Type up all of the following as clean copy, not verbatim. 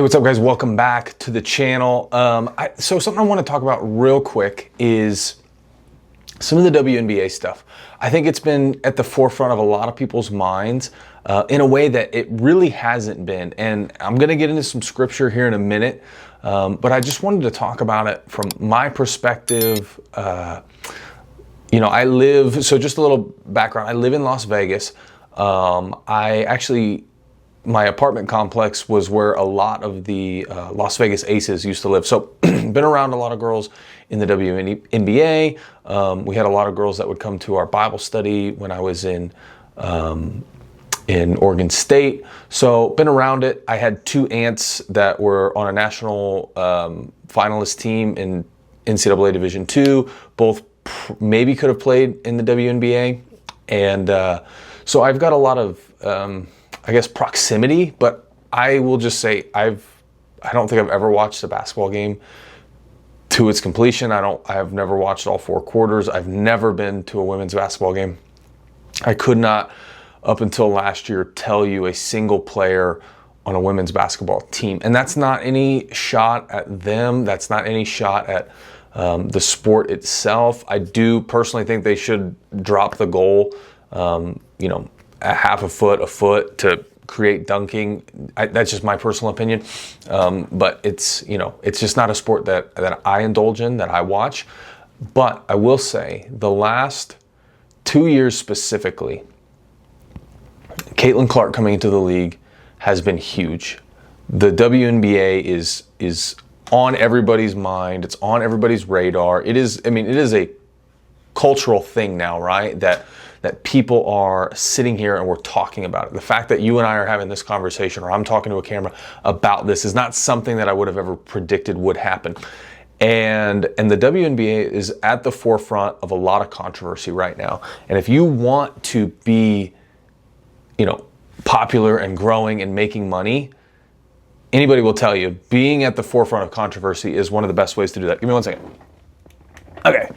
Hey, what's up guys? Welcome back to the channel. So something I want to talk about real quick is some of the WNBA stuff. I think it's been at the forefront of a lot of people's minds in a way that it really hasn't been. And I'm going to get into some scripture here in a minute, but I just wanted to talk about it from my perspective. So just a little background. I live in Las Vegas. My apartment complex was where a lot of the Las Vegas Aces used to live. So been around a lot of girls in the WNBA. We had a lot of girls that would come to our Bible study when I was in Oregon State. So been around it. I had two aunts that were on a national finalist team in NCAA Division II. Both maybe could have played in the WNBA. And so I've got a lot of proximity, but I will just say I don't think I've ever watched a basketball game to its completion. I've never watched all four quarters. I've never been to a women's basketball game. I could not, up until last year, tell you a single player on a women's basketball team. And that's not any shot at them. That's not any shot at the sport itself. I do personally think they should drop the goal, a half a foot to create dunking. That's just my personal opinion. But it's just not a sport that I indulge in, that I watch. But I will say the last 2 years specifically, Caitlin Clark coming into the league has been huge. The WNBA is on everybody's mind. It's on everybody's radar. It is a cultural thing now, right? That people are sitting here and we're talking about it. The fact that you and I are having this conversation, or I'm talking to a camera about this, is not something that I would have ever predicted would happen. And the WNBA is at the forefront of a lot of controversy right now. And if you want to be, popular and growing and making money, anybody will tell you being at the forefront of controversy is one of the best ways to do that. Give me 1 second. Okay.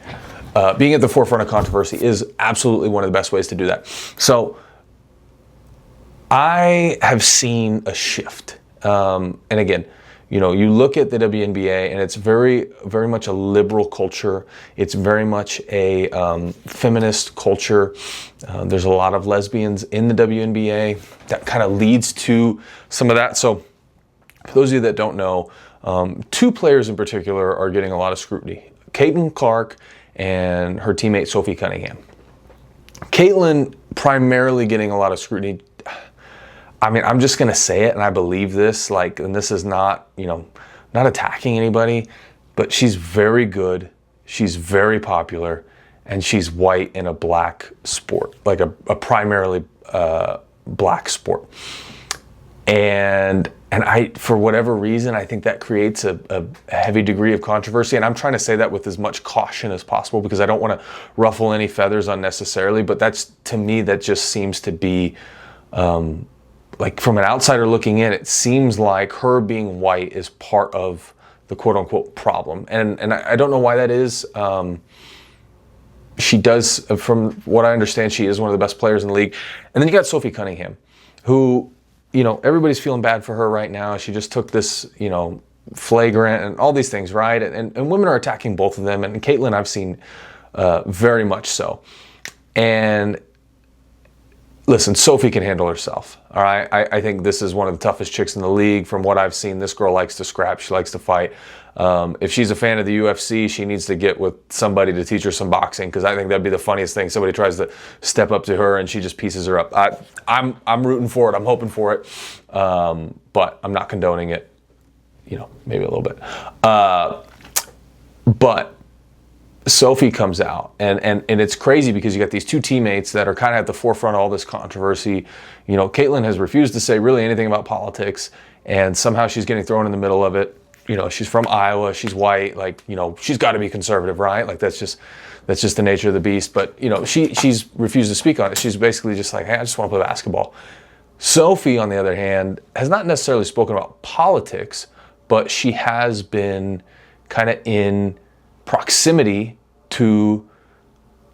Being at the forefront of controversy is absolutely one of the best ways to do that. So I have seen a shift. And again, you look at the WNBA and it's very, very much a liberal culture. It's very much a feminist culture. There's a lot of lesbians in the WNBA. That kind of leads to some of that. So for those of you that don't know, two players in particular are getting a lot of scrutiny. Caitlin Clark and her teammate Sophie Cunningham. Caitlin primarily getting a lot of scrutiny. I'm just going to say it, and I believe this, and this is not, not attacking anybody, but she's very good, she's very popular, and she's white in a black sport, like a primarily black sport. And for whatever reason, I think that creates a heavy degree of controversy. And I'm trying to say that with as much caution as possible because I don't want to ruffle any feathers unnecessarily. But to me, that just seems to be, from an outsider looking in, it seems like her being white is part of the quote unquote problem. And I don't know why that is. She does, from what I understand, she is one of the best players in the league. And then you got Sophie Cunningham, who, everybody's feeling bad for her right now. She just took this, flagrant and all these things, right? And women are attacking both of them. And Caitlin, I've seen very much so. And listen, Sophie can handle herself, all right? I think this is one of the toughest chicks in the league. From what I've seen, this girl likes to scrap. She likes to fight. If she's a fan of the UFC, she needs to get with somebody to teach her some boxing, because I think that'd be the funniest thing. Somebody tries to step up to her and she just pieces her up. I'm rooting for it. I'm hoping for it. But I'm not condoning it, maybe a little bit. But Sophie comes out and it's crazy because you got these two teammates that are kind of at the forefront of all this controversy. Caitlin has refused to say really anything about politics, and somehow she's getting thrown in the middle of it. She's from Iowa, she's white, she's got to be conservative, right? That's just the nature of the beast. But she's refused to speak on it. She's basically just like, hey, I just want to play basketball. Sophie, on the other hand, has not necessarily spoken about politics, but she has been kind of in proximity to,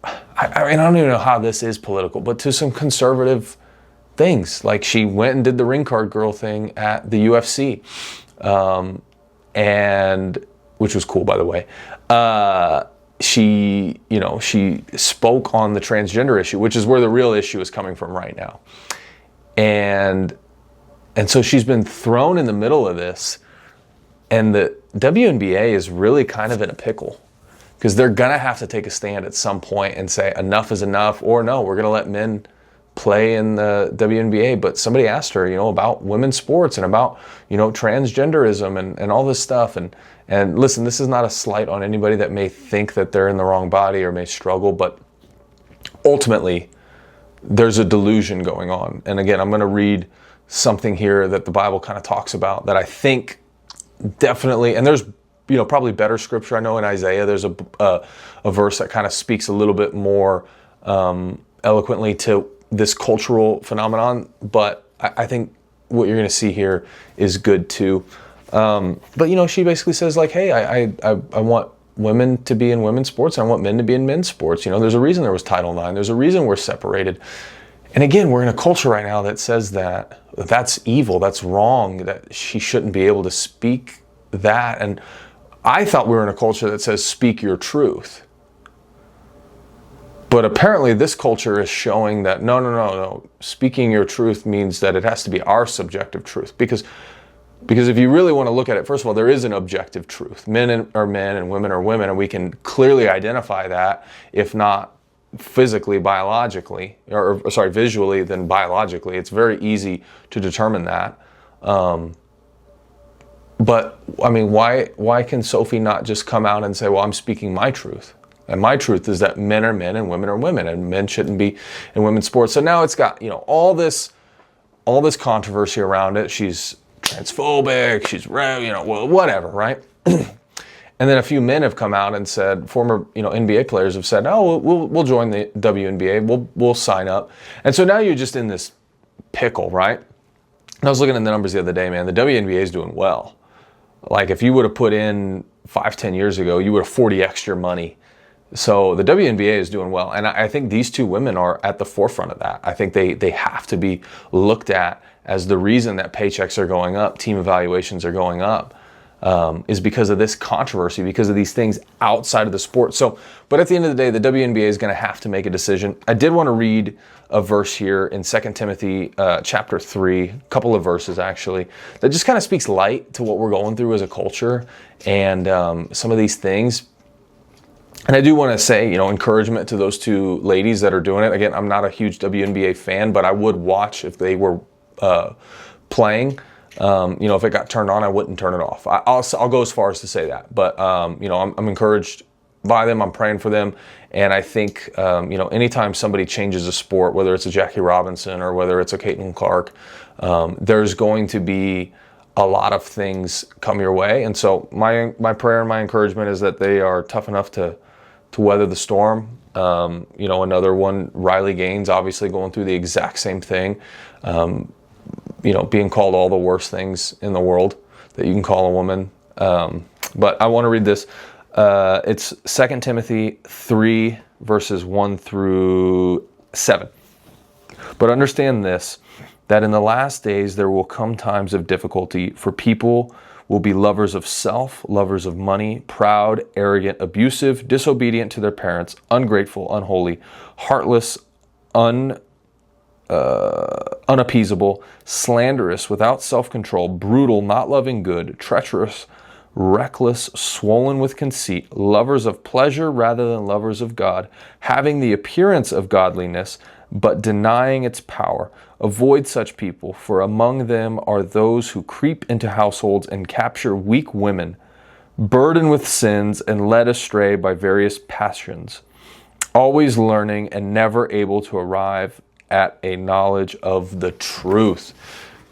I don't even know how this is political, but to some conservative things. Like she went and did the ring card girl thing at the UFC. and which was cool, by the way. She spoke on the transgender issue, which is where the real issue is coming from right now. And so she's been thrown in the middle of this, and the WNBA is really kind of in a pickle, because they're gonna have to take a stand at some point and say enough is enough, or no, we're gonna let men play in the WNBA. But somebody asked her, about women's sports and about, transgenderism and all this stuff. And listen, this is not a slight on anybody that may think that they're in the wrong body or may struggle, but ultimately there's a delusion going on. And again, I'm going to read something here that the Bible kind of talks about that I think definitely, and there's probably better scripture. I know in Isaiah there's a verse that kind of speaks a little bit more eloquently to this cultural phenomenon, but I think what you're going to see here is good too. But she basically says, like, hey, I want women to be in women's sports, and I want men to be in men's sports. There's a reason there was Title IX. There's a reason we're separated. And again, we're in a culture right now that says that that's evil, that's wrong, that she shouldn't be able to speak that. And I thought we were in a culture that says speak your truth. But apparently this culture is showing that no. Speaking your truth means that it has to be our subjective truth. Because if you really want to look at it, first of all, there is an objective truth. Men are men and women are women, and we can clearly identify that, if not physically, biologically, or visually, then biologically. It's very easy to determine that. But I mean, why can Sophie not just come out and say, well, I'm speaking my truth? And my truth is that men are men and women are women, and men shouldn't be in women's sports. So now it's got, all this controversy around it. She's transphobic, she's, whatever, right? And then a few men have come out and said, former, NBA players have said, oh, we'll join the WNBA, we'll sign up. And so now you're just in this pickle, right? And I was looking at the numbers the other day, man. The WNBA is doing well. Like, if you would have put in 5-10 years ago, you would have 40x your money. So the WNBA is doing well. And I think these two women are at the forefront of that. I think they have to be looked at as the reason that paychecks are going up, team evaluations are going up, is because of this controversy, because of these things outside of the sport. So, but at the end of the day, the WNBA is going to have to make a decision. I did want to read a verse here in 2 Timothy chapter 3, a couple of verses actually, that just kind of speaks light to what we're going through as a culture and some of these things. And I do want to say, encouragement to those two ladies that are doing it. Again, I'm not a huge WNBA fan, but I would watch if they were playing. If it got turned on, I wouldn't turn it off. I'll go as far as to say that. But, I'm encouraged by them. I'm praying for them. And I think, anytime somebody changes a sport, whether it's a Jackie Robinson or whether it's a Caitlin Clark, there's going to be a lot of things come your way. And so my prayer and my encouragement is that they are tough enough to weather the storm. Another one, Riley Gaines, obviously going through the exact same thing. Being called all the worst things in the world that you can call a woman. But I want to read this. It's 2 Timothy 3, verses 1 through 7. But understand this, that in the last days there will come times of difficulty, for people will be lovers of self, lovers of money, proud, arrogant, abusive, disobedient to their parents, ungrateful, unholy, heartless, unappeasable, slanderous, without self-control, brutal, not loving good, treacherous, reckless, swollen with conceit, lovers of pleasure rather than lovers of God, having the appearance of godliness, but denying its power. Avoid such people, for among them are those who creep into households and capture weak women, burdened with sins and led astray by various passions, always learning and never able to arrive at a knowledge of the truth.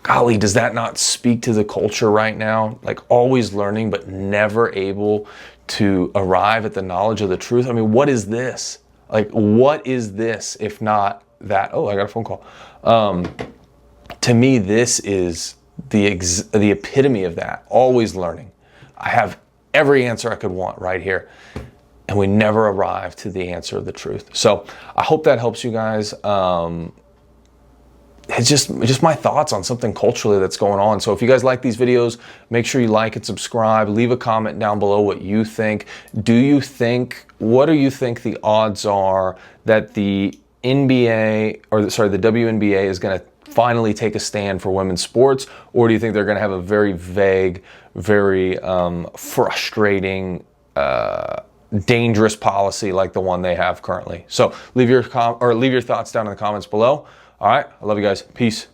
Golly, does that not speak to the culture right now? Like, always learning, but never able to arrive at the knowledge of the truth. I mean, what is this? Like, what is this if not that? Oh, I got a phone call. To me, this is the epitome of that. Always learning. I have every answer I could want right here, and we never arrive to the answer of the truth. So I hope that helps you guys. it's just my thoughts on something culturally that's going on. So if you guys like these videos, make sure you like and subscribe. Leave a comment down below what you think. What do you think the odds are that the NBA, or sorry, the WNBA is going to finally take a stand for women's sports? Or do you think they're going to have a very vague, very frustrating, dangerous policy like the one they have currently? So leave your thoughts down in the comments below. All right, I love you guys. Peace.